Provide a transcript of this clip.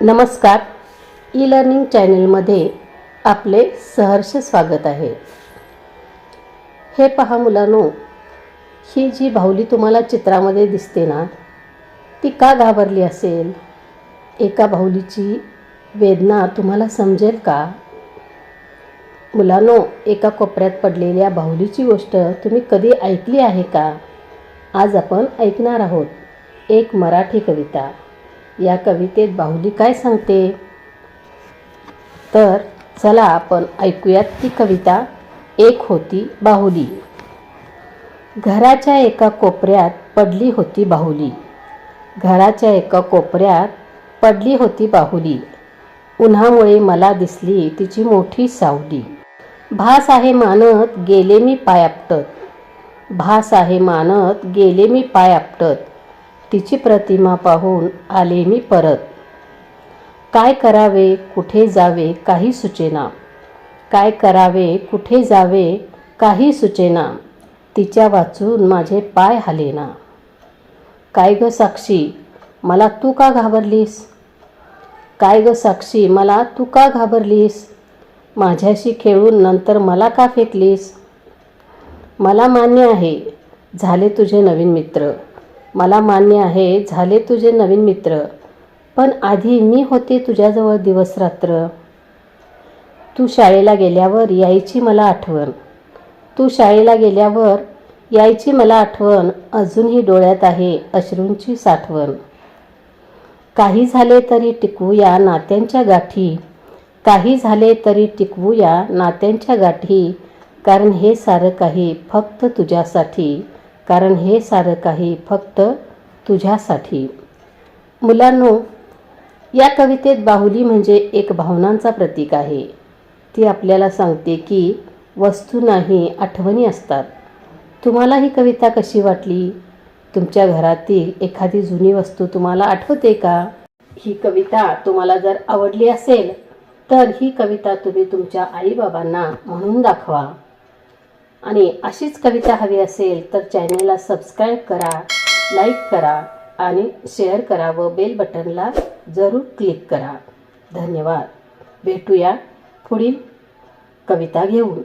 नमस्कार, e learning चॅनलमध्ये आपले सहर्ष स्वागत आहे। हे पहा मुलांनो, ही जी बाहुली तुम्हाला चित्रामध्ये दिसते ना, ती का घाबरली असेल? एका बाहुलीची वेदना तुम्हाला समजेल का? मुलांनो, एका कोपऱ्यात पडलेल्या बाहुलीची गोष्ट तुम्ही कधी ऐकली आहे का? आज आपण ऐकणार आहोत एक मराठी कविता। या कवितेत बाहुली काय सांगते? तर चला आपण ऐकूयात ती कविता। एक होती बाहुली। घराच्या एका कोपऱ्यात पडली होती बाहुली। घराच्या एका कोपऱ्यात पडली होती बाहुली। उन्हामुळे मला दिसली तिची मोठी सावली। भास आहे मानत गेले मी पाय आपटत। भास आहे मानत गेले मी पाय आपटत। तिची प्रतिमा पाहून आले मी परत। काय करावे कुठे जावे काही सुचेना। काय करावे कुठे जावे काही सुचेना। तिच्या वाचून माझे पाय हालेना। काय ग साक्षी मला तू का घाबरलीस? काय ग साक्षी मला तू का घाबरलीस? माझ्याशी खेळून नंतर मला का फेकलीस? मला मान्य आहे झाले तुझे नवीन मित्र। मला मान्य आहे झाले तुझे नवीन मित्र। पण आधी मी होते तुझ्याजवळ दिवस रात्र। तू शाळेला गेल्यावर यायची मला आठवण। तू शाळेला गेल्यावर यायची मला आठवण। अजूनही डोळ्यात आहे अश्रूंची साठवण। काही झाले तरी टिकवूया नात्यांच्या गाठी। काही झाले तरी टिकवूया नात्यांच्या गाठी। कारण हे सारं काही फक्त तुझ्यासाठी। कारण हे सारं काही फक्त तुझ्यासाठी। मुलांनो, या कवितेत बाहुली म्हणजे एक भावनांचा प्रतीक आहे। ती आपल्याला सांगते की वस्तू नाही आठवणी असतात। तुम्हाला ही कविता कशी वाटली? तुमच्या घरातील एखादी जुनी वस्तू तुम्हाला आठवते का? ही कविता तुम्हाला जर आवडली असेल तर ही कविता तुम्ही तुमच्या आईबाबांना म्हणून दाखवा। आणि अशीच कविता हवी असेल तर चॅनलला सबस्क्राईब करा, लाईक करा आणि शेअर करा व बेल बटनला जरूर क्लिक करा। धन्यवाद। भेटूया पुढील कविता घेऊन।